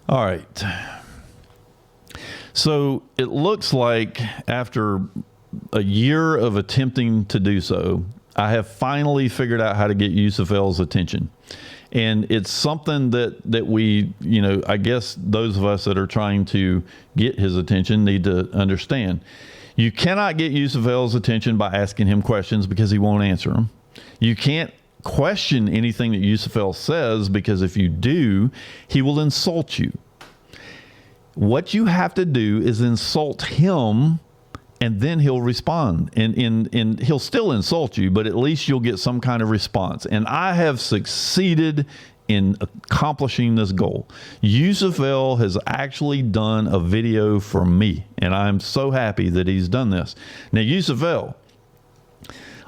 All right. So it looks like after a year of attempting to do so, I have finally figured out how to get Yusef's attention. And it's something that we, I guess those of us that are trying to get his attention need to understand. You cannot get Yusef's attention by asking him questions because he won't answer them. You can't question anything that Yusef says because if you do, he will insult you. What you have to do is insult him, and then he'll respond. And he'll still insult you, but at least you'll get some kind of response. And I have succeeded in accomplishing this goal. Yusef has actually done a video for me, and I'm so happy that he's done this. Now, Yusef,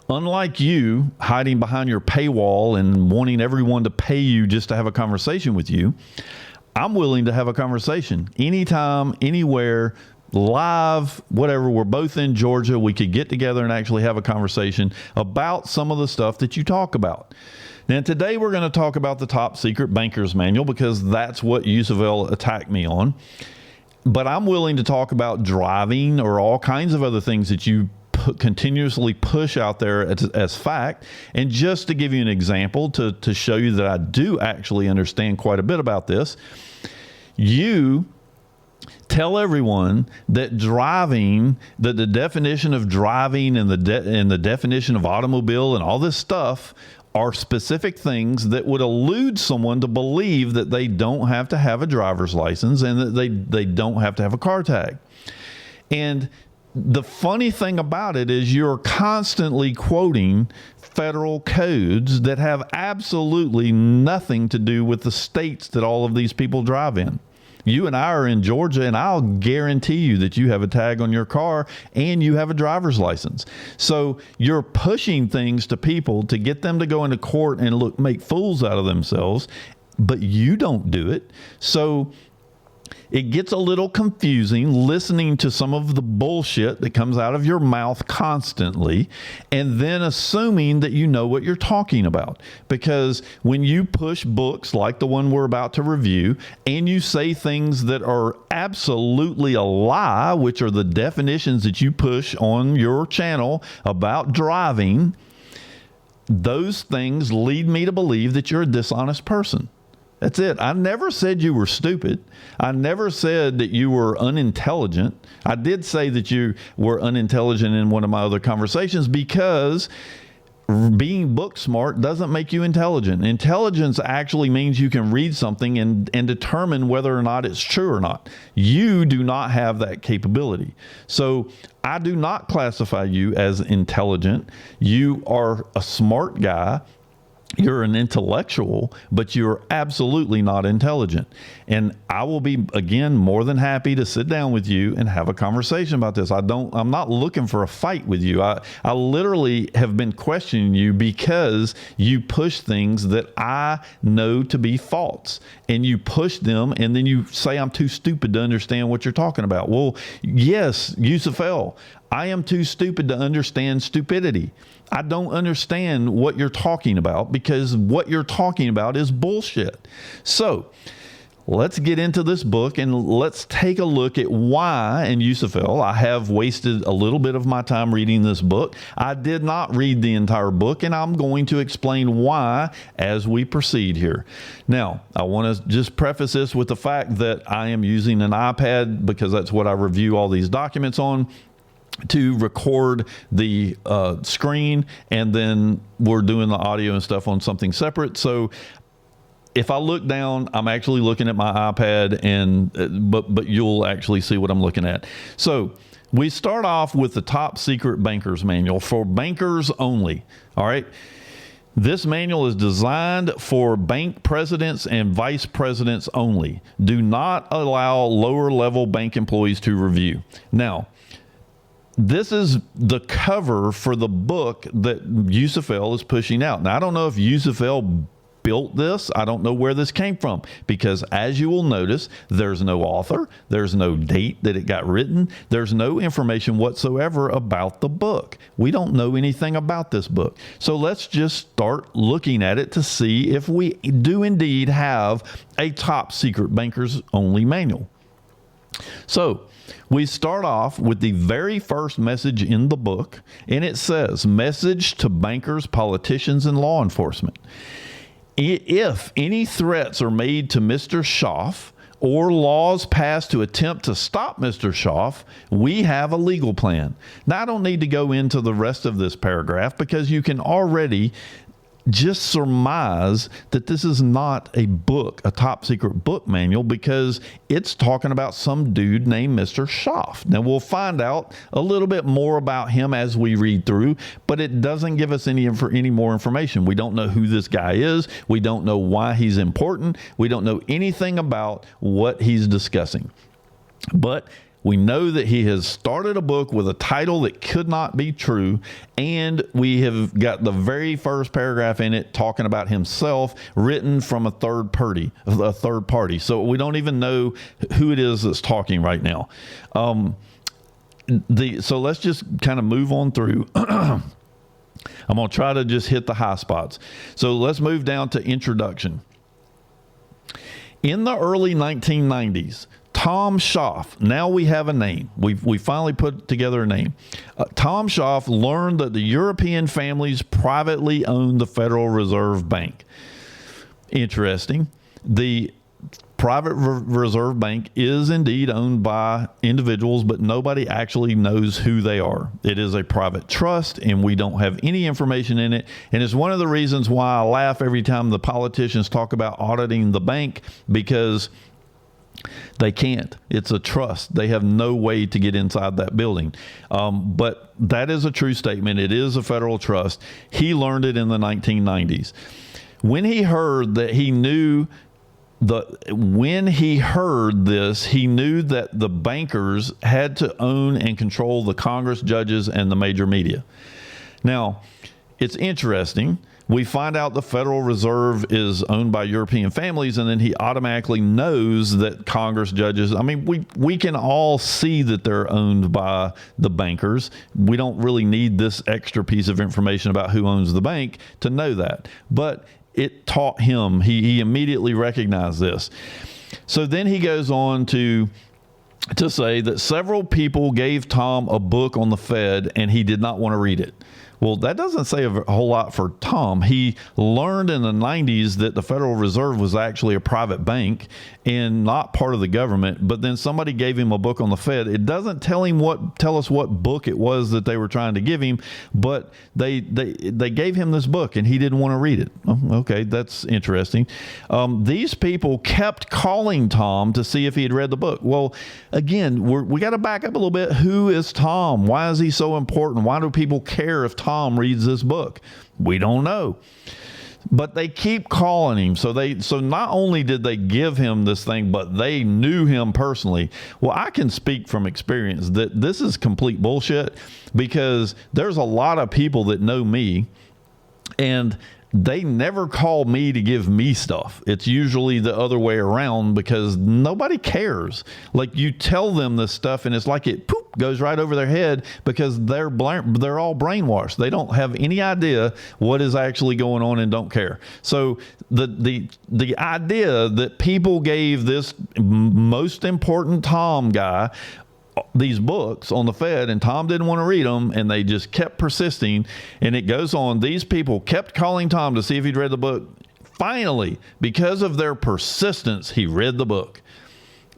unlike you hiding behind your paywall and wanting everyone to pay you just to have a conversation with you, I'm willing to have a conversation anytime, anywhere, live, whatever. We're both in Georgia. We could get together and actually have a conversation about some of the stuff that you talk about. Now, today we're going to talk about the top secret banker's manual because that's what Yusef attacked me on. But I'm willing to talk about driving or all kinds of other things that you continuously push out there as fact. And just to give you an example to show you that I do actually understand quite a bit about this, you tell everyone that driving, that the definition of driving and the definition of automobile and all this stuff are specific things that would elude someone to believe that they don't have to have a driver's license and that they don't have to have a car tag. And the funny thing about it is you're constantly quoting federal codes that have absolutely nothing to do with the states that all of these people drive in. You and I are in Georgia, and I'll guarantee you that you have a tag on your car and you have a driver's license. So you're pushing things to people to get them to go into court and make fools out of themselves, but you don't do it. So it gets a little confusing listening to some of the bullshit that comes out of your mouth constantly and then assuming that you know what you're talking about. Because when you push books like the one we're about to review and you say things that are absolutely a lie, which are the definitions that you push on your channel about driving, those things lead me to believe that you're a dishonest person. That's it. I never said you were stupid. I never said that you were unintelligent. I did say that you were unintelligent in one of my other conversations because being book smart doesn't make you intelligent. Intelligence actually means you can read something and determine whether or not it's true or not. You do not have that capability. So I do not classify you as intelligent. You are a smart guy. You're an intellectual, but you're absolutely not intelligent. And I will be, again, more than happy to sit down with you and have a conversation about this. I'm not looking for a fight with you. I literally have been questioning you because you push things that I know to be false. And you push them, and then you say I'm too stupid to understand what you're talking about. Well, yes, Yusef, I am too stupid to understand stupidity. I don't understand what you're talking about because what you're talking about is bullshit. So let's get into this book and let's take a look at why, and Yusef, I have wasted a little bit of my time reading this book. I did not read the entire book, and I'm going to explain why as we proceed here. Now, I want to just preface this with the fact that I am using an iPad because that's what I review all these documents on, to record the screen, and then we're doing the audio and stuff on something separate. So if I look down, I'm actually looking at my iPad, and but you'll actually see what I'm looking at. So we start off with the top secret banker's manual for bankers only. All right. This manual is designed for bank presidents and vice presidents only. Do not allow lower level bank employees to review. Now, this is the cover for the book that Yusef is pushing out. Now, I don't know if Yusef built this. I don't know where this came from, because as you will notice, there's no author, there's no date that it got written, there's no information whatsoever about the book. We don't know anything about this book. So let's just start looking at it to see if we do indeed have a top secret bankers only manual. So we start off with the very first message in the book, and it says, "Message to bankers, politicians, and law enforcement. If any threats are made to Mr. Schaff or laws passed to attempt to stop Mr. Schaff, we have a legal plan." Now, I don't need to go into the rest of this paragraph, because you can already just surmise that this is not a book, a top secret book manual, because it's talking about some dude named Mr. Schaff. Now, we'll find out a little bit more about him as we read through, but it doesn't give us any more information. We don't know who this guy is. We don't know why he's important. We don't know anything about what he's discussing. But we know that he has started a book with a title that could not be true, and we have got the very first paragraph in it talking about himself, written from a third party. So we don't even know who it is that's talking right now. So let's just kind of move on through. I'm going to try to just hit the high spots. So let's move down to introduction. In the early 1990s, Tom Schaff, now we have a name. We finally put together a name. Tom Schaff learned that the European families privately owned the Federal Reserve Bank. Interesting. The private reserve bank is indeed owned by individuals, but nobody actually knows who they are. It is a private trust, and we don't have any information in it. And it's one of the reasons why I laugh every time the politicians talk about auditing the bank, because they can't. It's a trust. They have no way to get inside that building. But that is a true statement. It is a federal trust. He learned it in the 1990s. When he heard this, he knew that the bankers had to own and control the Congress, judges, and the major media. Now, it's interesting. We find out the Federal Reserve is owned by European families, and then he automatically knows that Congress, judges, I mean, we can all see that they're owned by the bankers. We don't really need this extra piece of information about who owns the bank to know that. But it taught him. He immediately recognized this. So then he goes on to say that several people gave Tom a book on the Fed, and he did not want to read it. Well, that doesn't say a whole lot for Tom. He learned in the 90s that the Federal Reserve was actually a private bank and not part of the government, but then somebody gave him a book on the Fed. It doesn't tell us what book it was that they were trying to give him, but they gave him this book, and he didn't want to read it. Oh, okay, that's interesting. These people kept calling Tom to see if he had read the book. Well, again, we got to back up a little bit. Who is Tom? Why is he so important? Why do people care if Tom reads this book? We don't know. But they keep calling him. So not only did they give him this thing, but they knew him personally. Well, I can speak from experience that this is complete bullshit, because there's a lot of people that know me, and they never call me to give me stuff. It's usually the other way around, because nobody cares. Like, you tell them this stuff, and it's like it goes right over their head, because they're all brainwashed. They don't have any idea what is actually going on and don't care. So the idea that people gave this most important Tom guy these books on the Fed, and Tom didn't want to read them, and they just kept persisting, and it goes on. These people kept calling Tom to see if he'd read the book. Finally, because of their persistence, he read the book.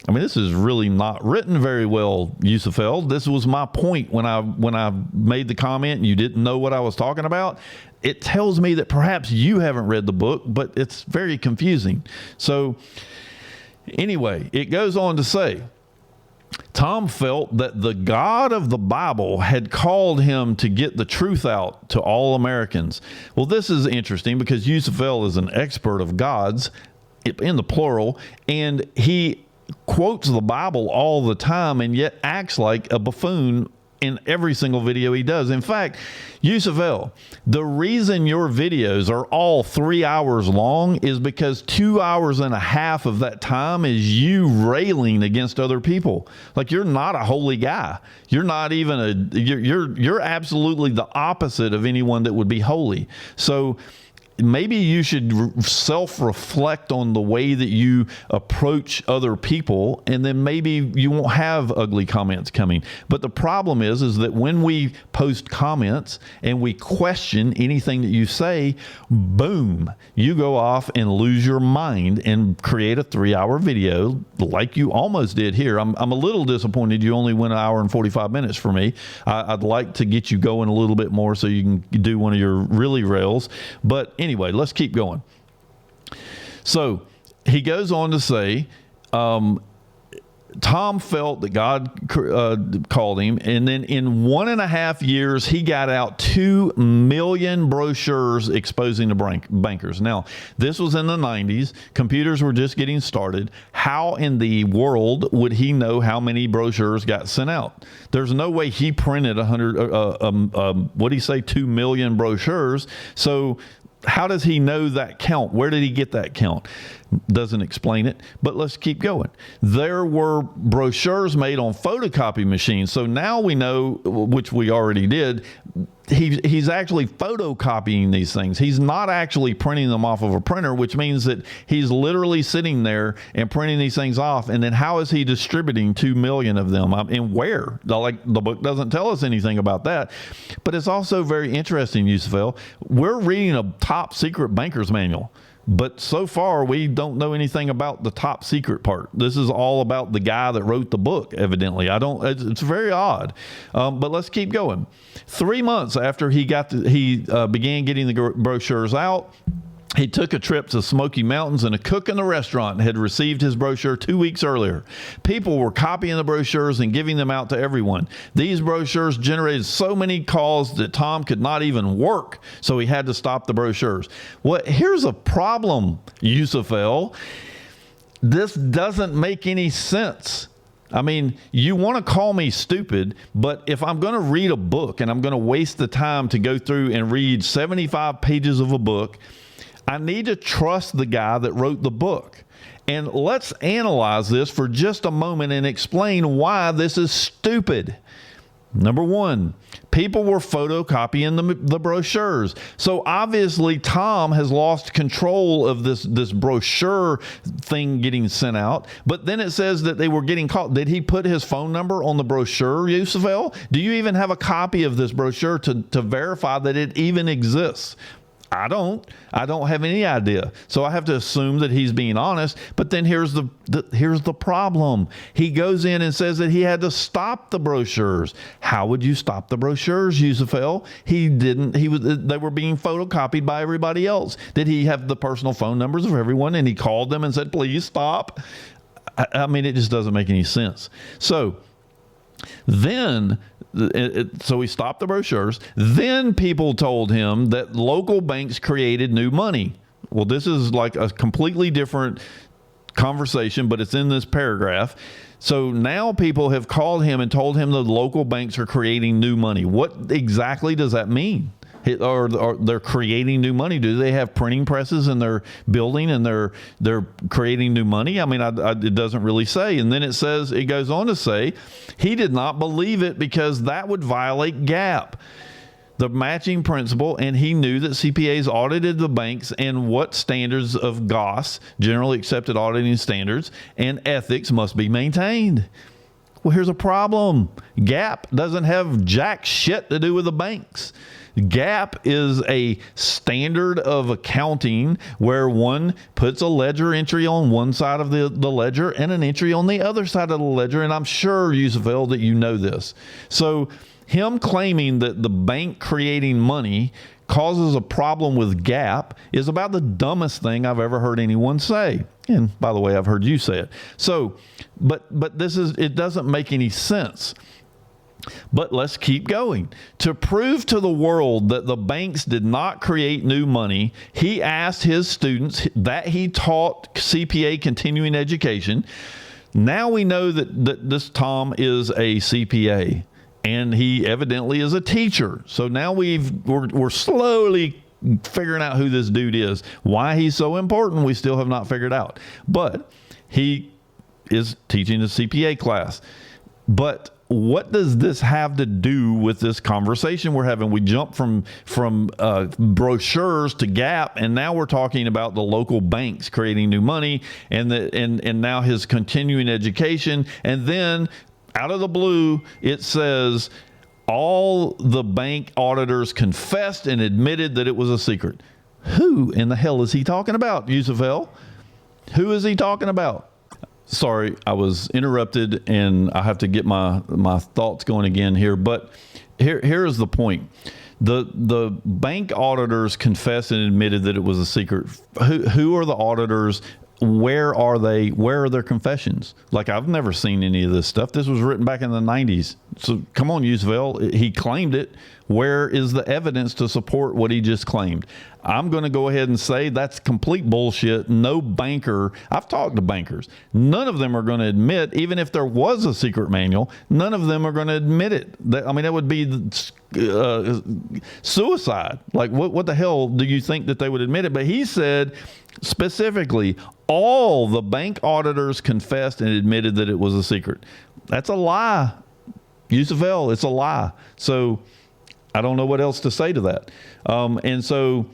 I mean, this is really not written very well, Yusef. This was my point when I made the comment and you didn't know what I was talking about. It tells me that perhaps you haven't read the book, but it's very confusing. So anyway, it goes on to say, Tom felt that the God of the Bible had called him to get the truth out to all Americans. Well, this is interesting, because Yusef is an expert of gods, in the plural, and he quotes the Bible all the time, and yet acts like a buffoon in every single video he does. In fact, Yusef, the reason your videos are all 3 hours long is because 2 hours and a half of that time is you railing against other people. Like, you're not a holy guy. You're not even you're absolutely the opposite of anyone that would be holy. So maybe you should self-reflect on the way that you approach other people, and then maybe you won't have ugly comments coming. But the problem is that when we post comments and we question anything that you say, boom, you go off and lose your mind and create a 3-hour video like you almost did here. I'm a little disappointed you only went 1 hour and 45 minutes for me. I'd like to get you going a little bit more so you can do one of your really rails. But anyway, let's keep going. So he goes on to say, Tom felt that God called him, and then in 1.5 years, he got out 2 million brochures exposing the bankers. Now, this was in the 90s. Computers were just getting started. How in the world would he know how many brochures got sent out? There's no way he printed 2 million brochures. So how does he know that count? Where did he get that count? Doesn't explain it, but let's keep going. There were brochures made on photocopy machines. So now we know, which we already did, he's actually photocopying these things. He's not actually printing them off of a printer, which means that he's literally sitting there and printing these things off. And then how is he distributing 2 million of them? And where? Like, the book doesn't tell us anything about that. But it's also very interesting, Yusef. We're reading a top secret banker's manual. But so far, we don't know anything about the top secret part. This is all about the guy that wrote the book, evidently. It's very odd. But let's keep going. 3 months after he began getting the brochures out, he took a trip to Smoky Mountains, and a cook in the restaurant had received his brochure 2 weeks earlier. People were copying the brochures and giving them out to everyone. These brochures generated so many calls that Tom could not even work, so he had to stop the brochures. Well, here's a problem, Yusef. This doesn't make any sense. I mean, you want to call me stupid, but if I'm going to read a book and I'm going to waste the time to go through and read 75 pages of a book, I need to trust the guy that wrote the book. And let's analyze this for just a moment and explain why this is stupid. Number one, people were photocopying the brochures. So obviously Tom has lost control of this brochure thing getting sent out. But then it says that they were getting called. Did he put his phone number on the brochure, Yusef? Do you even have a copy of this brochure to verify that it even exists? I don't have any idea. So I have to assume that he's being honest. But then here's the problem. He goes in and says that he had to stop the brochures. How would you stop the brochures, Yusef? He didn't. They were being photocopied by everybody else. Did he have the personal phone numbers of everyone and he called them and said, please stop? I mean, it just doesn't make any sense. So then, so he stopped the brochures. Then people told him that local banks created new money. Well, this is like a completely different conversation, but it's in this paragraph. So now people have called him and told him the local banks are creating new money. What exactly does that mean? Or they're creating new money? Do they have printing presses in their building and they're creating new money? I mean, it doesn't really say. And then it goes on to say he did not believe it because that would violate GAAP, the matching principle, and he knew that CPAs audited the banks and what standards of GAS, generally accepted auditing standards, and ethics must be maintained. Well, here's a problem. GAAP doesn't have jack shit to do with the banks. GAAP is a standard of accounting where one puts a ledger entry on one side of the ledger and an entry on the other side of the ledger. And I'm sure, Yusef, that you know this. So him claiming that the bank creating money causes a problem with GAAP is about the dumbest thing I've ever heard anyone say. And by the way, I've heard you say it. So, but it doesn't make any sense. But let's keep going. To prove to the world that the banks did not create new money, he asked his students that he taught CPA continuing education. Now we know that this Tom is a CPA. and he evidently is a teacher. So now we're slowly figuring out who this dude is. Why he's so important, we still have not figured out. But he is teaching a CPA class. But what does this have to do with this conversation we're having? We jump from brochures to Gap, and now we're talking about the local banks creating new money, and now his continuing education. And then out of the blue, it says all the bank auditors confessed and admitted that it was a secret. Who in the hell is he talking about, Yusef? Who is he talking about? Sorry, I was interrupted, and I have to get my thoughts going again here. But here is the point. The bank auditors confessed and admitted that it was a secret. Who are the auditors? Where are they? Where are their confessions? Like, I've never seen any of this stuff. This was written back in the 90s. So come on, Yusef. He claimed it. Where is the evidence to support what he just claimed? I'm going to go ahead and say that's complete bullshit. No banker, I've talked to bankers, none of them are going to admit, even if there was a secret manual, none of them are going to admit it. That would be suicide. Like, what the hell do you think that they would admit it? But he said specifically, all the bank auditors confessed and admitted that it was a secret. That's a lie, Yusef. It's a lie. So I don't know what else to say to that. And so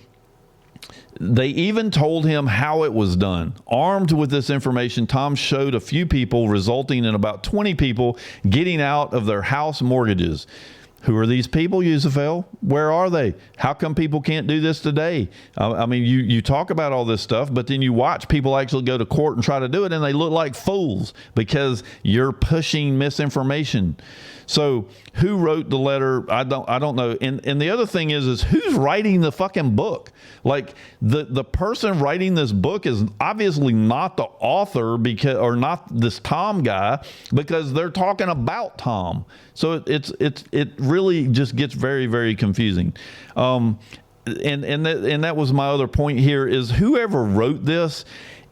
they even told him how it was done. Armed with this information, Tom showed a few people, resulting in about 20 people getting out of their house mortgages. Who are these people, Yusef? Where are they? How come people can't do this today? You talk about all this stuff, but then you watch people actually go to court and try to do it, and they look like fools because you're pushing misinformation. So who wrote the letter? I don't know. And the other thing is who's writing the fucking book? Like, the person writing this book is obviously not the author, or not this Tom guy, because they're talking about Tom. So it really just gets very, very confusing. And that was my other point here, is whoever wrote this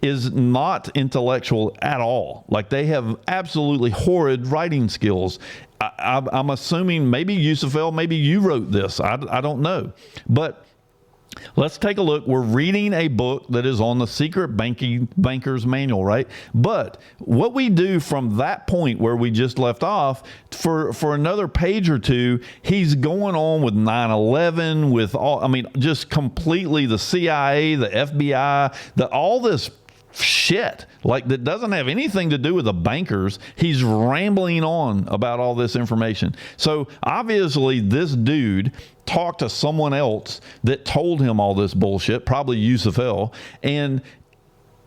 is not intellectual at all. Like, they have absolutely horrid writing skills. I'm assuming maybe Yusef, maybe you wrote this. I don't know. But let's take a look. We're reading a book that is on the secret banker's manual, right? But what we do from that point where we just left off, for another page or two, he's going on with 9/11, with just completely the CIA, the FBI, all this shit, like, that doesn't have anything to do with the bankers. He's rambling on about all this information. So obviously this dude talked to someone else that told him all this bullshit, probably Yusef, and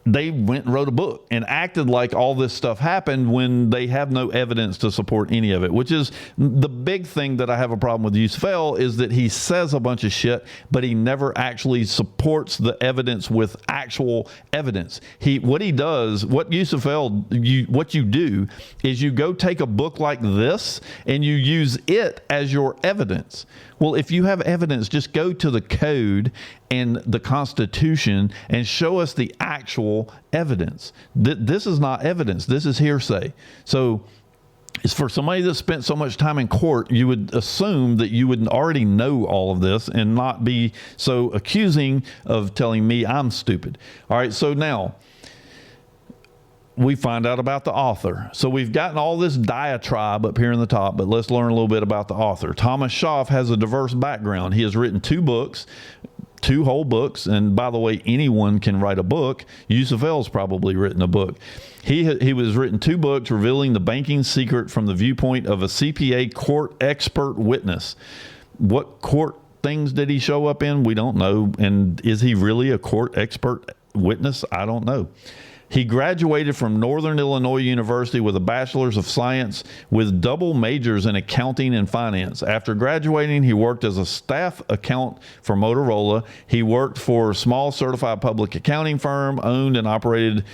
they went and wrote a book and acted like all this stuff happened when they have no evidence to support any of it, which is the big thing that I have a problem with Yusef, is that he says a bunch of shit, but he never actually supports the evidence with actual evidence. What Yusef, what you do is you go take a book like this and you use it as your evidence. Well, if you have evidence, just go to the code and the Constitution and show us the actual evidence. This is not evidence. This is hearsay. So it's for somebody that spent so much time in court, you would assume that you would already know all of this and not be so accusing of telling me I'm stupid. All right, so now we find out about the author. So we've gotten all this diatribe up here in the top, but let's learn a little bit about the author. Thomas Schaff has a diverse background. He has written 2 books, 2 whole books. And by the way, anyone can write a book. Yusef has probably written a book. He was written 2 books revealing the banking secret from the viewpoint of a CPA court expert witness. What court things did he show up in? We don't know. And is he really a court expert witness? I don't know. He graduated from Northern Illinois University with a bachelor's of science with double majors in accounting and finance. After graduating, he worked as a staff accountant for Motorola. He worked for a small certified public accounting firm, owned and operated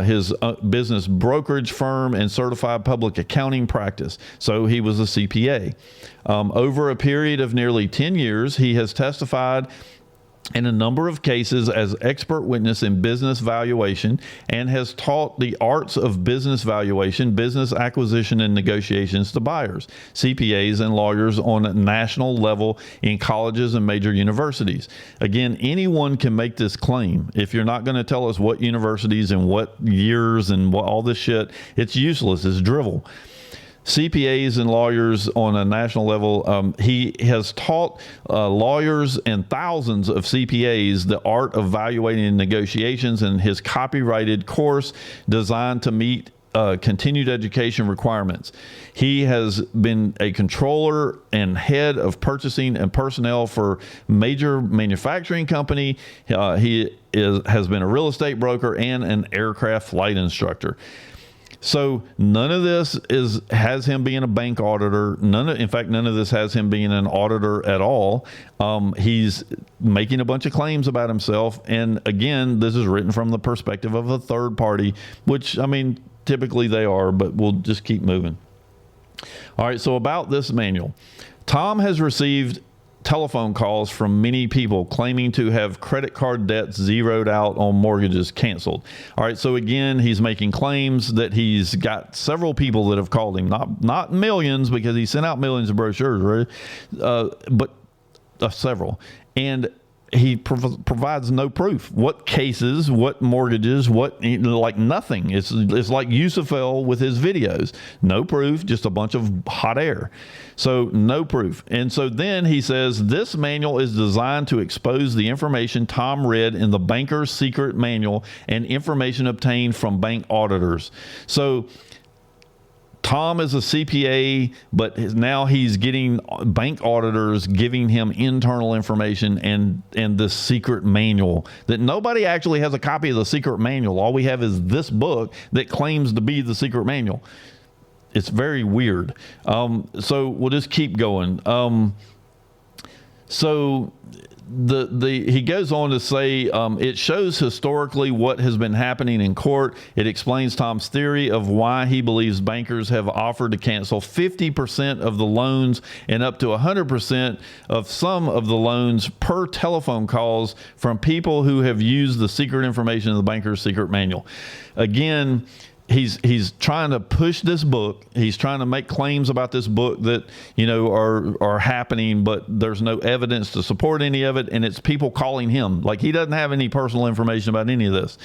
his business brokerage firm and certified public accounting practice. So he was a CPA. Over a period of nearly 10 years, he has testified in a number of cases as expert witness in business valuation and has taught the arts of business valuation, business acquisition, and negotiations to buyers, CPAs, and lawyers on a national level in colleges and major universities. Again, anyone can make this claim. If you're not going to tell us what universities and what years and what all this shit, it's useless. It's drivel. CPAs and lawyers on a national level. He has taught lawyers and thousands of CPAs the art of valuating negotiations, and his copyrighted course designed to meet continued education requirements. He has been a controller and head of purchasing and personnel for major manufacturing company. He has been a real estate broker and an aircraft flight instructor. So none of this has him being a bank auditor. None of this has him being an auditor at all. He's making a bunch of claims about himself. And again, this is written from the perspective of a third party, which, I mean, typically they are, but we'll just keep moving. All right. So about this manual, Tom has received telephone calls from many people claiming to have credit card debts zeroed out on mortgages canceled. All right. So again, he's making claims that he's got several people that have called him, not millions, because he sent out millions of brochures, right? But several. And he provides no proof. What cases, what mortgages, like nothing. It's like Yusef with his videos. No proof, just a bunch of hot air. So no proof. And so then he says, this manual is designed to expose the information Tom read in the banker's secret manual and information obtained from bank auditors. So Tom is a CPA, but now he's getting bank auditors giving him internal information and this secret manual that nobody actually has a copy of the secret manual. All we have is this book that claims to be the secret manual. It's very weird. So we'll just keep going. He goes on to say it shows historically what has been happening in court. It explains Tom's theory of why he believes bankers have offered to cancel 50% of the loans and up to 100% of some of the loans per telephone calls from people who have used the secret information in the banker's secret manual. Again, he's trying to push this book. He's trying to make claims about this book that, are happening, but there's no evidence to support any of it. And it's people calling him. Like, he doesn't have any personal information about any of this.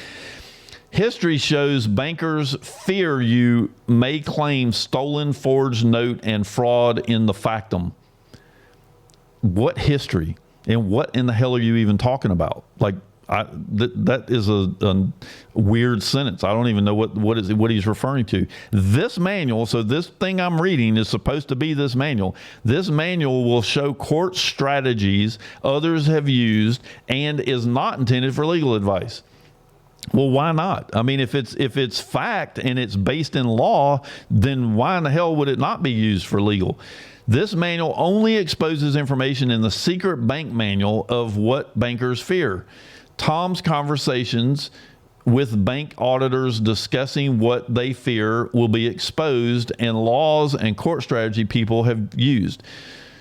History shows bankers fear you may claim stolen, forged note and fraud in the factum. What history? And what in the hell are you even talking about? Like, that is a weird sentence. I don't even know what he's referring to. This manual, so this thing I'm reading is supposed to be this manual. This manual will show court strategies others have used and is not intended for legal advice. Well, why not? I mean, if it's fact and it's based in law, then why in the hell would it not be used for legal? This manual only exposes information in the secret bank manual of what bankers fear. Tom's conversations with bank auditors discussing what they fear will be exposed, and laws and court strategy people have used.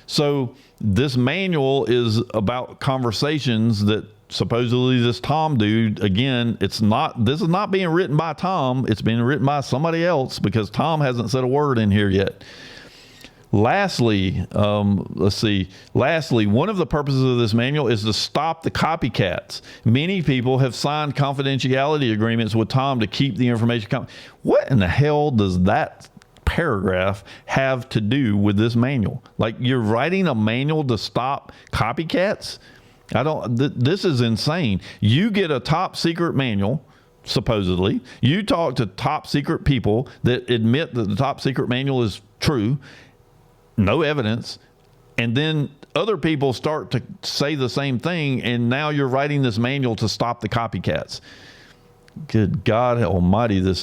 So this manual is about conversations that supposedly this Tom dude, again, this is not being written by Tom. It's being written by somebody else, because Tom hasn't said a word in here yet. Lastly, one of the purposes of this manual is to stop the copycats. Many people have signed confidentiality agreements with Tom to keep the information. What in the hell does that paragraph have to do with this manual? Like, you're writing a manual to stop copycats? This is insane. You get a top secret manual. Supposedly, you talk to top secret people that admit that the top secret manual is true. No evidence. And then other people start to say the same thing, and now you're writing this manual to stop the copycats. Good God Almighty! This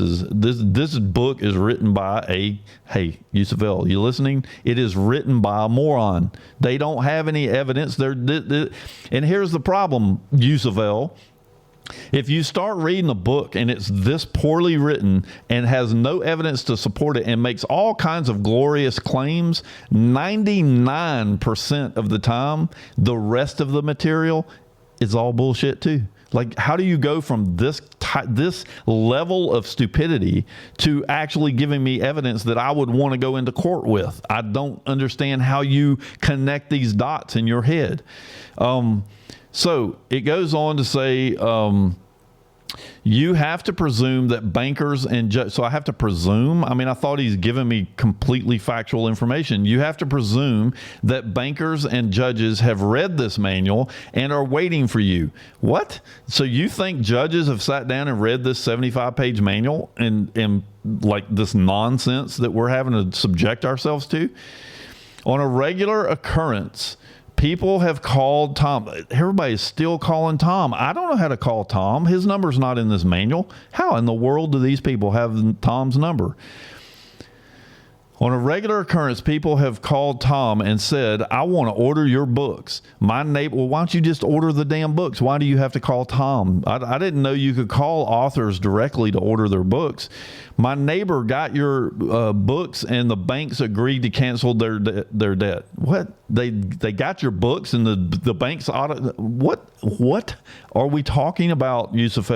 book is written by hey, Yusef, you listening? It is written by a moron. They don't have any evidence. And here's the problem, Yusef. If you start reading a book and it's this poorly written and has no evidence to support it and makes all kinds of glorious claims, 99% of the time, the rest of the material is all bullshit too. Like, how do you go from this level of stupidity to actually giving me evidence that I would want to go into court with? I don't understand how you connect these dots in your head. So it goes on to say, you have to presume that bankers and so I have to presume. I mean, I thought he's giving me completely factual information. You have to presume that bankers and judges have read this manual and are waiting for you. What? So you think judges have sat down and read this 75-page manual and like this nonsense that we're having to subject ourselves to? On a regular occurrence, people have called Tom. Everybody's still calling Tom. I don't know how to call Tom. His number's not in this manual. How in the world do these people have Tom's number? On a regular occurrence, people have called Tom and said, I want to order your books. My neighbor, well, why don't you just order the damn books? Why do you have to call Tom? I didn't know you could call authors directly to order their books. My neighbor got your books and the banks agreed to cancel their debt. What? They got your books and the banks audit. What are we talking about, Yusef?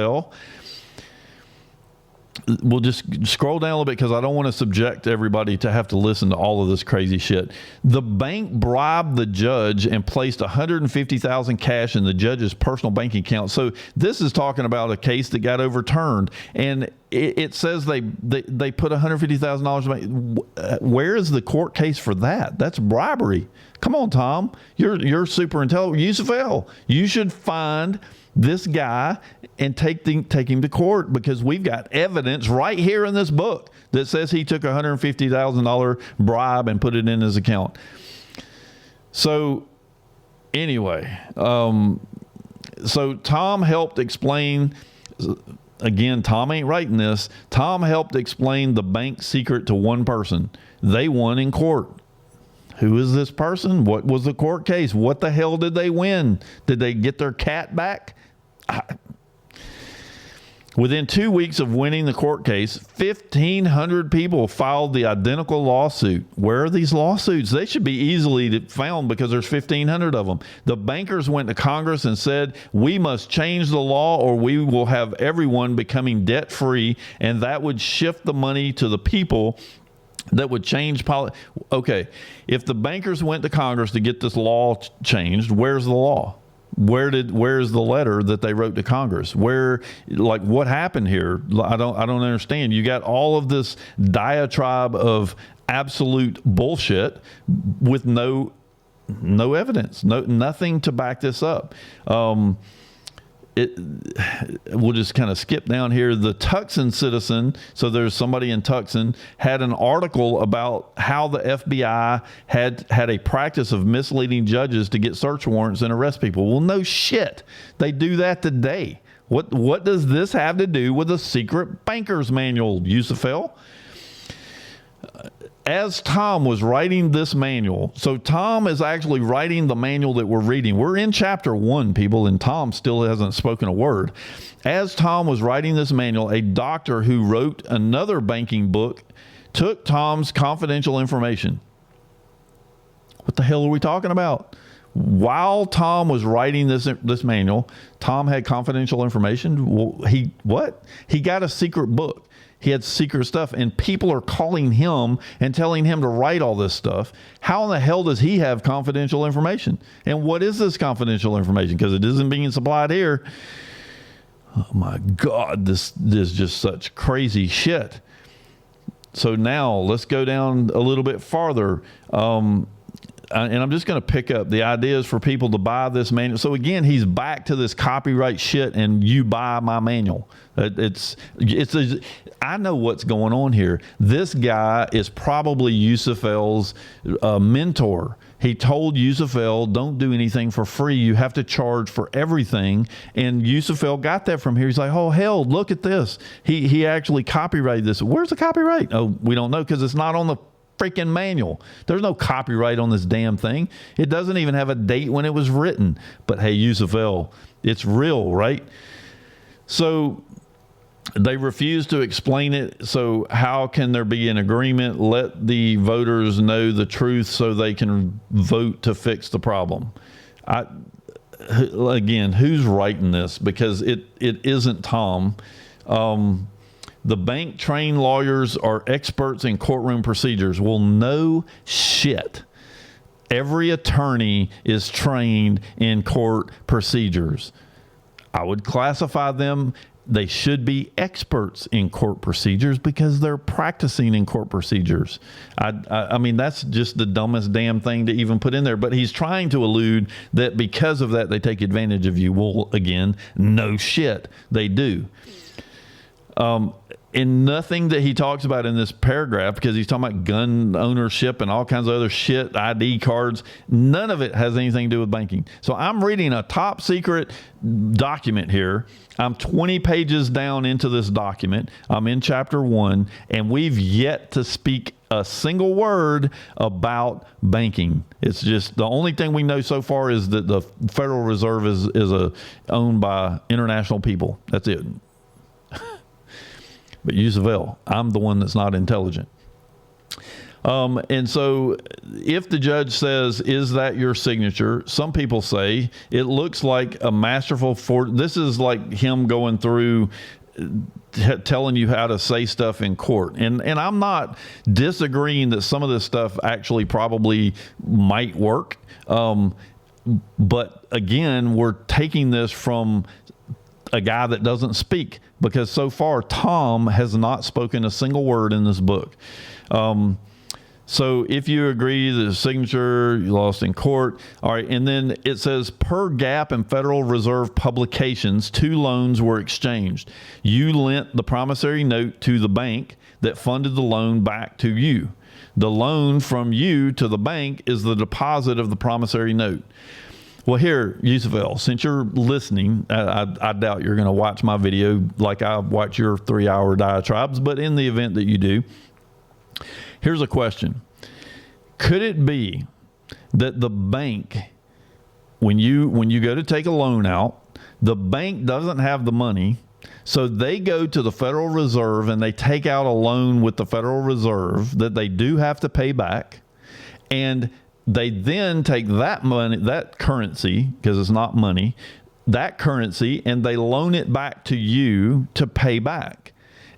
We'll just scroll down a little bit because I don't want to subject everybody to have to listen to all of this crazy shit. The bank bribed the judge and placed $150,000 cash in the judge's personal banking account. So this is talking about a case that got overturned, and it says they put $150,000. Where is the court case for that? That's bribery. Come on, Tom. You're super intelligent. Yusef, you should find this guy and take him to court, because we've got evidence right here in this book that says he took $150,000 bribe and put it in his account. So anyway, so Tom helped explain, again, Tom ain't writing this. Tom helped explain the bank secret to one person. They won in court. Who is this person? What was the court case? What the hell did they win? Did they get their cat back? Within 2 weeks of winning the court case, 1,500 people filed the identical lawsuit. Where are these lawsuits? They should be easily found because there's 1,500 of them. The bankers went to Congress and said, we must change the law or we will have everyone becoming debt-free, and that would shift the money to the people. That would change policy. Okay, if the bankers went to Congress to get this law changed, where's the law? Where's the letter that they wrote to Congress? What happened here? I don't understand. You got all of this diatribe of absolute bullshit with no evidence, nothing to back this up. We'll just kind of skip down here. The Tucson Citizen, so there's somebody in Tucson, had an article about how the FBI had a practice of misleading judges to get search warrants and arrest people. Well, no shit. They do that today. What does this have to do with a secret banker's manual, Yusef? As Tom was writing this manual, so Tom is actually writing the manual that we're reading. We're in chapter 1, people, and Tom still hasn't spoken a word. As Tom was writing this manual, a doctor who wrote another banking book took Tom's confidential information. What the hell are we talking about? While Tom was writing this manual, Tom had confidential information. Well, he got a secret book. He had secret stuff, and people are calling him and telling him to write all this stuff. How in the hell does he have confidential information? And what is this confidential information? Because it isn't being supplied here. Oh my God, this is just such crazy shit. So now let's go down a little bit farther. And I'm just going to pick up the ideas for people to buy this manual. So again, he's back to this copyright shit, and you buy my manual. I know what's going on here. This guy is probably Yusef's mentor. He told Yusef, don't do anything for free. You have to charge for everything. And Yusef got that from here. He's like, oh, hell, look at this. He actually copyrighted this. Where's the copyright? Oh, we don't know because it's not on the freaking manual. There's no copyright on this damn thing. It doesn't even have a date when it was written. But hey, Yusef, it's real, right? So they refuse to explain it. So how can there be an agreement? Let the voters know the truth so they can vote to fix the problem. again, who's writing this? Because it isn't Tom. The bank trained lawyers are experts in courtroom procedures. Well, no shit. Every attorney is trained in court procedures. I would classify them. They should be experts in court procedures because they're practicing in court procedures. I mean, that's just the dumbest damn thing to even put in there. But he's trying to allude that because of that, they take advantage of you. Well, again, no shit, they do. And nothing that he talks about in this paragraph, because he's talking about gun ownership and all kinds of other shit, ID cards, none of it has anything to do with banking. So I'm reading a top secret document here. I'm 20 pages down into this document. I'm in chapter 1, and we've yet to speak a single word about banking. It's just the only thing we know so far is that the Federal Reserve is owned by international people. That's it. But Yusef, I'm the one that's not intelligent. And so if the judge says, is that your signature? Some people say it looks like a masterful this is like him going through telling you how to say stuff in court. And I'm not disagreeing that some of this stuff actually probably might work. But again, we're taking this from a guy that doesn't speak, because so far Tom has not spoken a single word in this book. So if you agree that the signature you lost in court, all right, and then it says per GAAP and Federal Reserve publications, 2 loans were exchanged. You lent the promissory note to the bank that funded the loan back to you. The loan from you to the bank is the deposit of the promissory note. Well, here, Yusef, since you're listening, I doubt you're going to watch my video like I watch your 3-hour diatribes, but in the event that you do, here's a question. Could it be that the bank, when you go to take a loan out, the bank doesn't have the money, so they go to the Federal Reserve and they take out a loan with the Federal Reserve that they do have to pay back, and they then take that money, that currency, because it's not money, that currency, and they loan it back to you to pay back.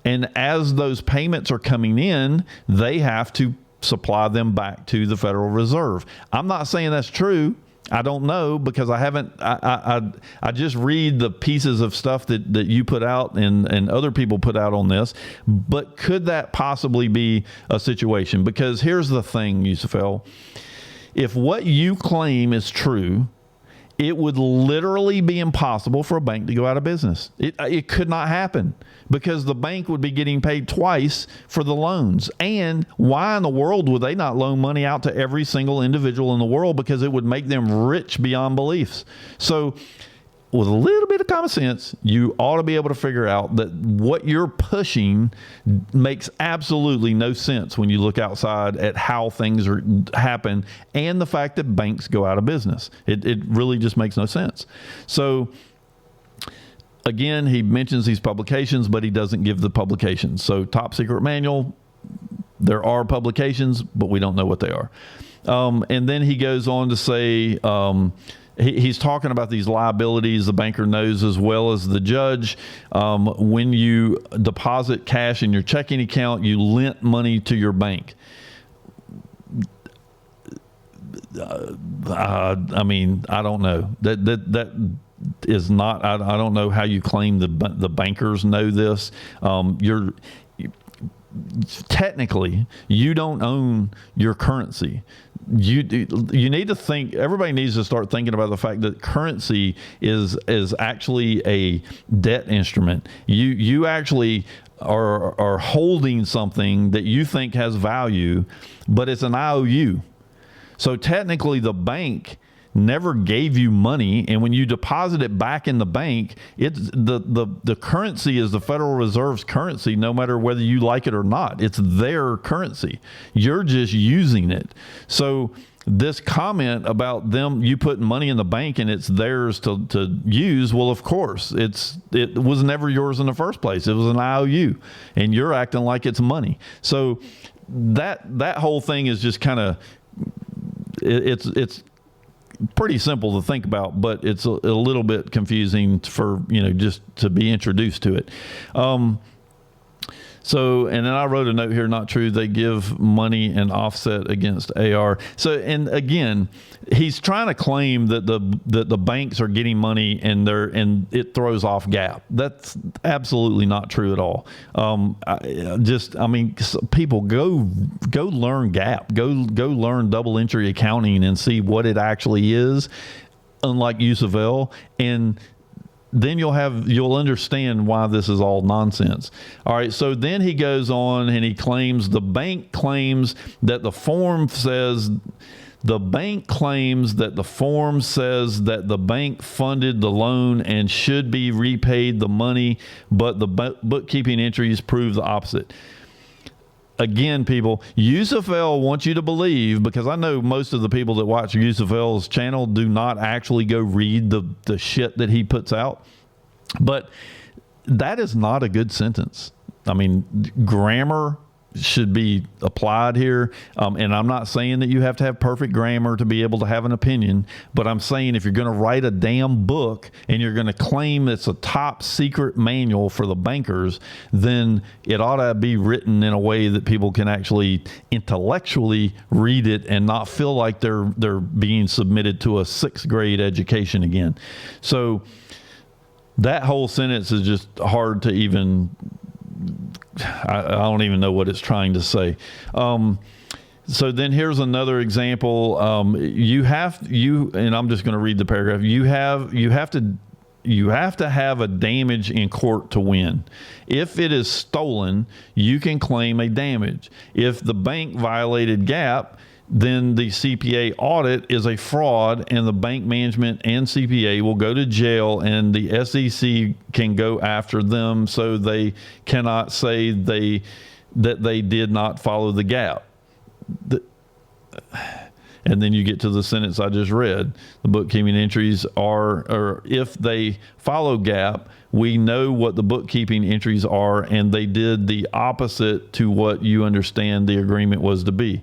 And as those payments are coming in, they have to supply them back to the Federal Reserve. I'm not saying that's true. I don't know, because I haven't, I just read the pieces of stuff that you put out and other people put out on this. But could that possibly be a situation? Because here's the thing, Yusef. If what you claim is true, it would literally be impossible for a bank to go out of business. It could not happen, because the bank would be getting paid twice for the loans. And why in the world would they not loan money out to every single individual in the world? Because it would make them rich beyond beliefs. So with a little bit of common sense, you ought to be able to figure out that what you're pushing makes absolutely no sense when you look outside at how things happen and the fact that banks go out of business. It really just makes no sense. So again, he mentions these publications, but he doesn't give the publications. So top secret manual, there are publications, but we don't know what they are. And then he goes on to say, he's talking about these liabilities the banker knows as well as the judge. When you deposit cash in your checking account, you lent money to your bank. I mean, I don't know. That is not. I don't know how you claim the bankers know this. Technically, you don't own your currency. You need to think. Everybody needs to start thinking about the fact that currency is actually a debt instrument. You actually are holding something that you think has value, but it's an IOU. So technically, the bank never gave you money, and when you deposit it back in the bank, it's the currency is the Federal Reserve's currency, no matter whether you like it or not. It's their currency. You're just using it. So this comment about you putting money in the bank and it's theirs to use, well, of course, it was never yours in the first place. It was an IOU, and you're acting like it's money. So that whole thing is just kind of pretty simple to think about, but it's a little bit confusing for, just to be introduced to it. So, and then I wrote a note here, not true. They give money and offset against AR. So, and again, he's trying to claim that the banks are getting money and it throws off GAAP. That's absolutely not true at all. People go learn GAAP, go learn double entry accounting and see what it actually is, unlike Yusef El, and then you'll understand why this is all nonsense. All right. So then he goes on and he claims the bank claims that the form says the bank funded the loan and should be repaid the money, but the bookkeeping entries prove the opposite. Again, people, Yusef El wants you to believe, because I know most of the people that watch Yusef El's channel do not actually go read the shit that he puts out. But that is not a good sentence. I mean, grammar should be applied here. And I'm not saying that you have to have perfect grammar to be able to have an opinion, but I'm saying if you're going to write a damn book and you're going to claim it's a top secret manual for the bankers, then it ought to be written in a way that people can actually intellectually read it and not feel like they're being submitted to a 6th grade education again. So that whole sentence is just hard to even, I don't even know what it's trying to say. So then here's another example. And I'm just going to read the paragraph. You have to have a damage in court to win. If it is stolen, you can claim a damage. If the bank violated GAAP, then the CPA audit is a fraud, and the bank management and CPA will go to jail, and the SEC can go after them, so they cannot say that they did not follow the GAAP. And then you get to the sentence I just read. The bookkeeping entries or if they follow GAAP, we know what the bookkeeping entries are, and they did the opposite to what you understand the agreement was to be.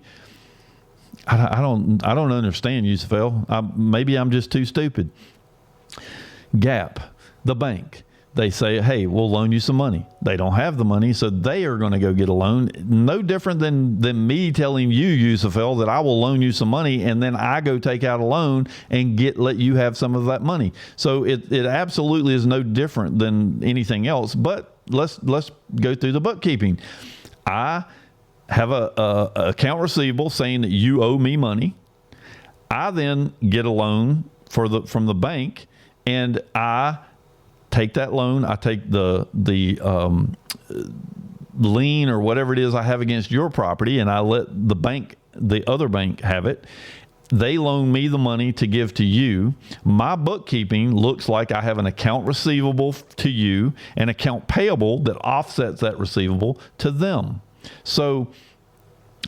I don't understand, Yusef El. Maybe I'm just too stupid. GAAP, the bank, they say, hey, we'll loan you some money. They don't have the money, so they are going to go get a loan. No different than me telling you, Yusef El, that I will loan you some money, and then I go take out a loan and let you have some of that money. So it absolutely is no different than anything else. But let's go through the bookkeeping. I have a account receivable saying that you owe me money. I then get a loan from the bank, and I take that loan. I take the lien or whatever it is I have against your property, and I let the other bank have it. They loan me the money to give to you. My bookkeeping looks like I have an account receivable to you, an account payable that offsets that receivable to them. So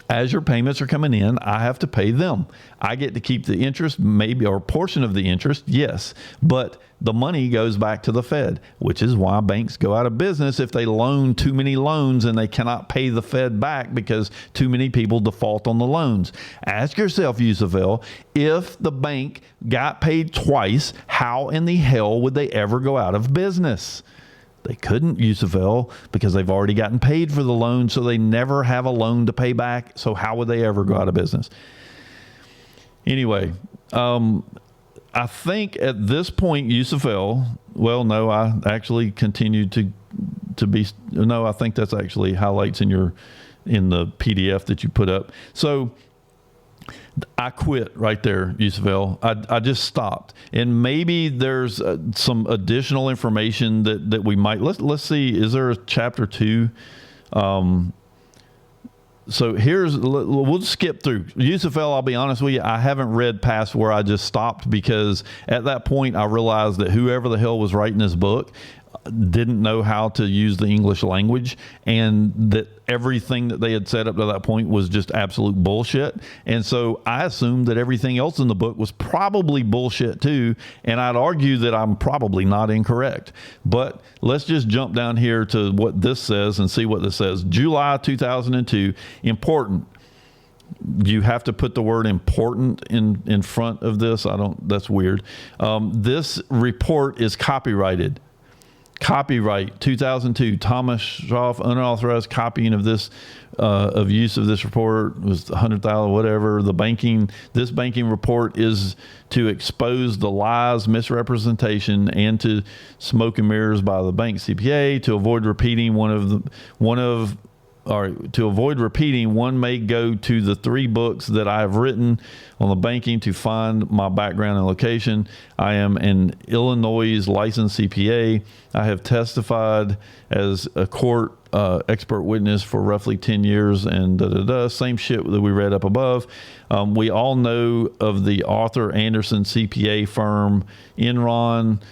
as your payments are coming in, I have to pay them. I get to keep the interest, maybe, or a portion of the interest, yes, but the money goes back to the Fed, which is why banks go out of business if they loan too many loans and they cannot pay the Fed back because too many people default on the loans. Ask yourself, Yusef El, if the bank got paid twice, how in the hell would they ever go out of business? They couldn't, Yusef El, because they've already gotten paid for the loan, so they never have a loan to pay back. So how would they ever go out of business? Anyway, I think at this point, Yusef El, well, no, I actually continued to be, no, I think that's actually highlights in the PDF that you put up. So I quit right there, Yusef El. I just stopped. And maybe there's some additional information that we might, let's see, is there a chapter 2? So we'll just skip through. Yusef El, I'll be honest with you, I haven't read past where I just stopped, because at that point I realized that whoever the hell was writing this book didn't know how to use the English language, and that everything that they had said up to that point was just absolute bullshit. And so I assumed that everything else in the book was probably bullshit too, and I'd argue that I'm probably not incorrect. But let's just jump down here to what this says and see what this says. July 2002, important. you have to put the word important in front of this. That's weird. This report is copyrighted. Copyright 2002, Thomas Schaff, unauthorized copying of this, of use of this report was 100,000, whatever. This banking report is to expose the lies, misrepresentation, and to smoke and mirrors by the bank CPA. To avoid repeating one may go to the 3 books that I have written on the banking to find my background and location. I am an Illinois licensed CPA. I have testified as a court expert witness for roughly 10 years and same shit that we read up above. We all know of the Arthur Anderson CPA firm, Enron.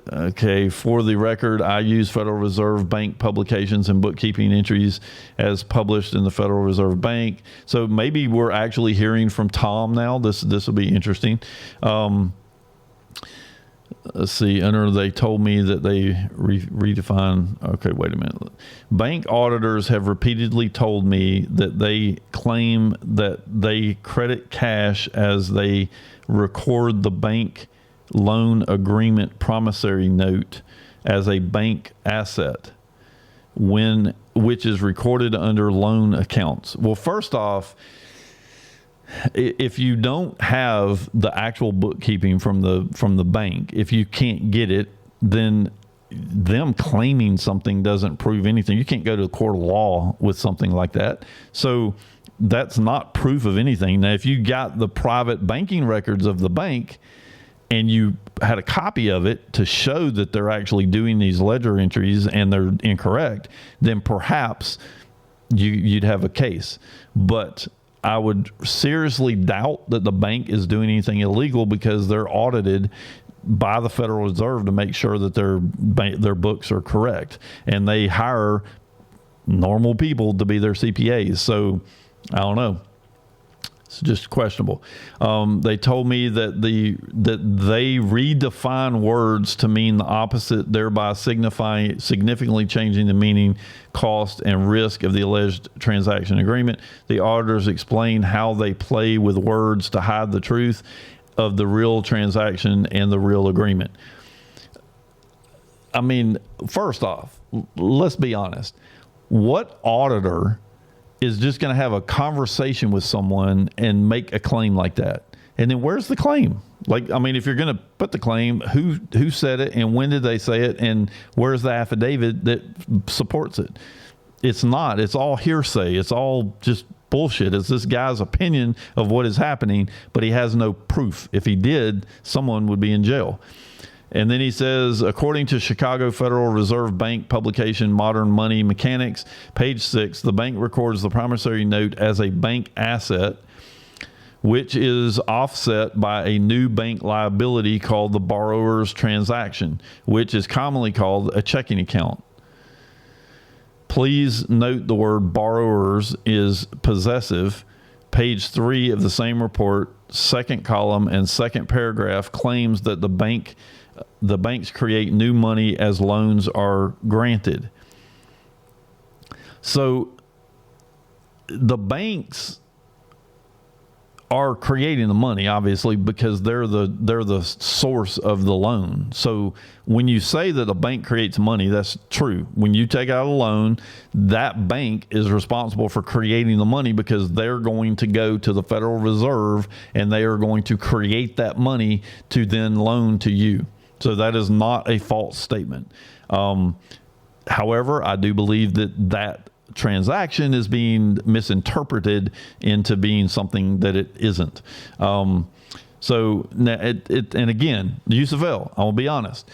Okay, for the record, I use Federal Reserve Bank publications and bookkeeping entries as published in the Federal Reserve Bank. So maybe we're actually hearing from Tom now. This will be interesting. Let's see. They told me that they redefine. Okay, wait a minute. Bank auditors have repeatedly told me that they claim that they credit cash as they record the bank loan agreement promissory note as a bank asset which is recorded under loan accounts. Well, first off, if you don't have the actual bookkeeping from the bank, if you can't get it, then them claiming something doesn't prove anything. You can't go to the court of law with something like that. So that's not proof of anything. Now, if you got the private banking records of the bank and you had a copy of it to show that they're actually doing these ledger entries and they're incorrect, then perhaps you'd have a case. But I would seriously doubt that the bank is doing anything illegal because they're audited by the Federal Reserve to make sure that their books are correct. And they hire normal people to be their CPAs. So I don't know. It's just questionable. They told me that they redefine words to mean the opposite, thereby significantly changing the meaning, cost, and risk of the alleged transaction agreement. The auditors explain how they play with words to hide the truth of the real transaction and the real agreement. I mean, first off, let's be honest. What auditor is just going to have a conversation with someone and make a claim like that? And then where's the claim? Like, I mean, if you're going to put the claim, who said it and when did they say it and where's the affidavit that supports it? It's not. It's all hearsay. It's all just bullshit. It's this guy's opinion of what is happening, but he has no proof. If he did, someone would be in jail. And then he says, according to Chicago Federal Reserve Bank publication Modern Money Mechanics, page 6, the bank records the promissory note as a bank asset, which is offset by a new bank liability called the borrower's transaction, which is commonly called a checking account. Please note the word borrowers is possessive. Page 3 of the same report, second column and second paragraph, claims that the banks create new money as loans are granted. So the banks are creating the money, obviously, because they're the source of the loan. So when you say that a bank creates money, that's true. When you take out a loan, that bank is responsible for creating the money because they're going to go to the Federal Reserve and they are going to create that money to then loan to you. So that is not a false statement. However, I do believe that transaction is being misinterpreted into being something that it isn't. So now and again, Yusef, I'll be honest.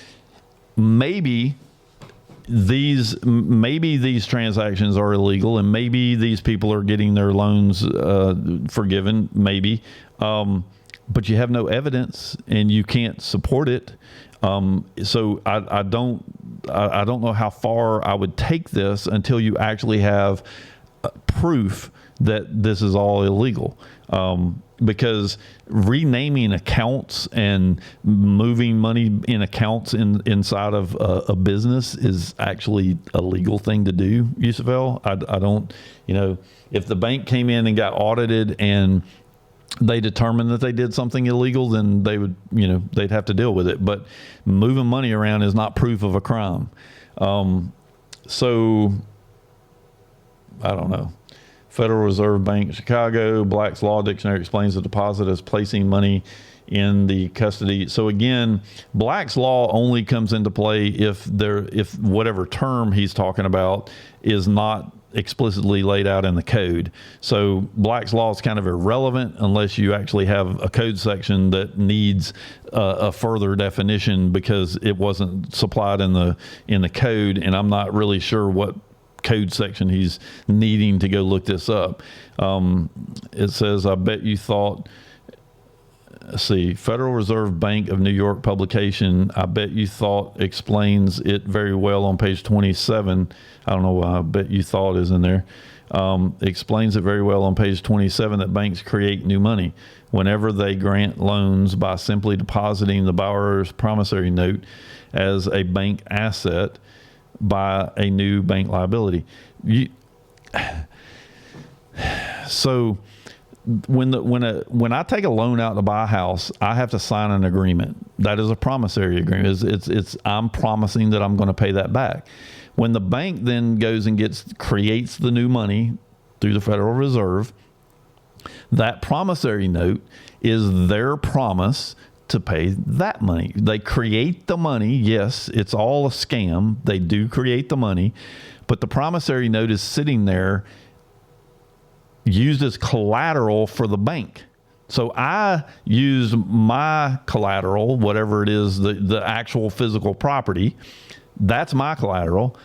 Maybe these transactions are illegal, and maybe these people are getting their loans forgiven. Maybe, but you have no evidence, and you can't support it. So I don't know how far I would take this until you actually have proof that this is all illegal. Because renaming accounts and moving money in accounts inside of a business is actually a legal thing to do, Yusef. I don't, if the bank came in and got audited and they determined that they did something illegal, then they would, they'd have to deal with it. But moving money around is not proof of a crime. So I don't know. Federal Reserve Bank, Chicago, Black's Law Dictionary explains the deposit as placing money in the custody. So again, Black's Law only comes into play if whatever term he's talking about is not explicitly laid out in the code. So Black's Law is kind of irrelevant unless you actually have a code section that needs a further definition because it wasn't supplied in the code, and I'm not really sure what code section he's needing to go look this up. It says, I bet you thought, let's see, Federal Reserve Bank of New York publication, I bet you thought explains it very well on page 27. I don't know why I bet you thought is in there. Explains it very well on page 27 that banks create new money whenever they grant loans by simply depositing the borrower's promissory note as a bank asset by a new bank liability. So when I take a loan out to buy a house, I have to sign an agreement. That is a promissory agreement. It's I'm promising that I'm going to pay that back. When the bank then goes and creates the new money through the Federal Reserve, that promissory note is their promise to pay that money. They create the money. Yes, it's all a scam. They do create the money, but the promissory note is sitting there used as collateral for the bank. So I use my collateral, whatever it is, the actual physical property, that's my collateral.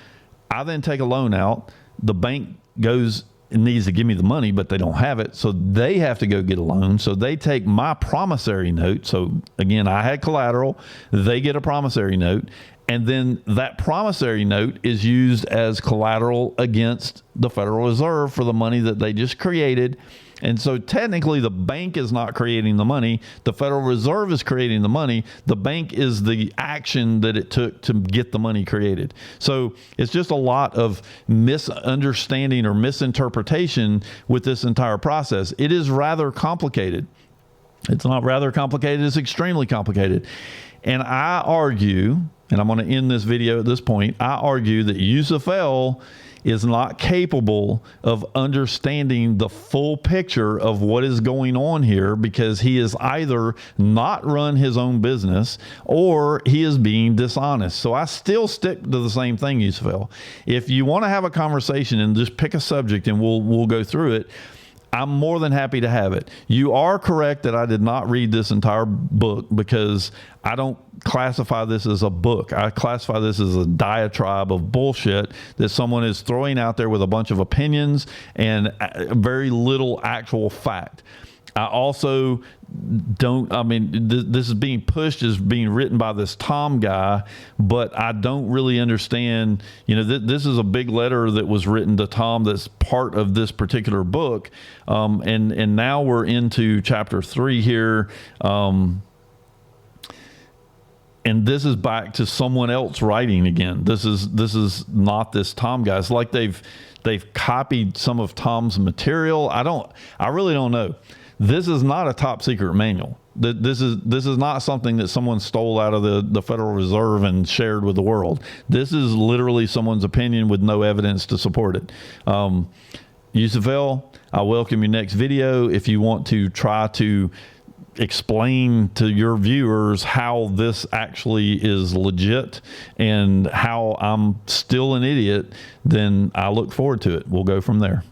I then take a loan out. The bank needs to give me the money, but they don't have it. So they have to go get a loan. So they take my promissory note. So again, I had collateral. They get a promissory note. And then that promissory note is used as collateral against the Federal Reserve for the money that they just created. And so technically the bank is not creating the money. The Federal Reserve is creating the money. The bank is the action that it took to get the money created. So it's just a lot of misunderstanding or misinterpretation with this entire process. It is rather complicated. It's not rather complicated. It's extremely complicated. And I argue, and I'm going to end this video at this point, I argue that Yusef is not capable of understanding the full picture of what is going on here because he is either not run his own business or he is being dishonest. So I still stick to the same thing, Yusef. If you want to have a conversation and just pick a subject and we'll go through it, I'm more than happy to have it. You are correct that I did not read this entire book because I don't classify this as a book. I classify this as a diatribe of bullshit that someone is throwing out there with a bunch of opinions and very little actual fact. I also this is being pushed as being written by this Tom guy, but I don't really understand, this is a big letter that was written to Tom that's part of this particular book. And now we're into chapter 3 here. And this is back to someone else writing again. This is not this Tom guy. It's like they've copied some of Tom's material. I really don't know. This is not a top secret manual. This is not something that someone stole out of the Federal Reserve and shared with the world. This is literally someone's opinion with no evidence to support it. Yusef, I welcome your next video. If you want to try to explain to your viewers how this actually is legit and how I'm still an idiot, then I look forward to it. We'll go from there.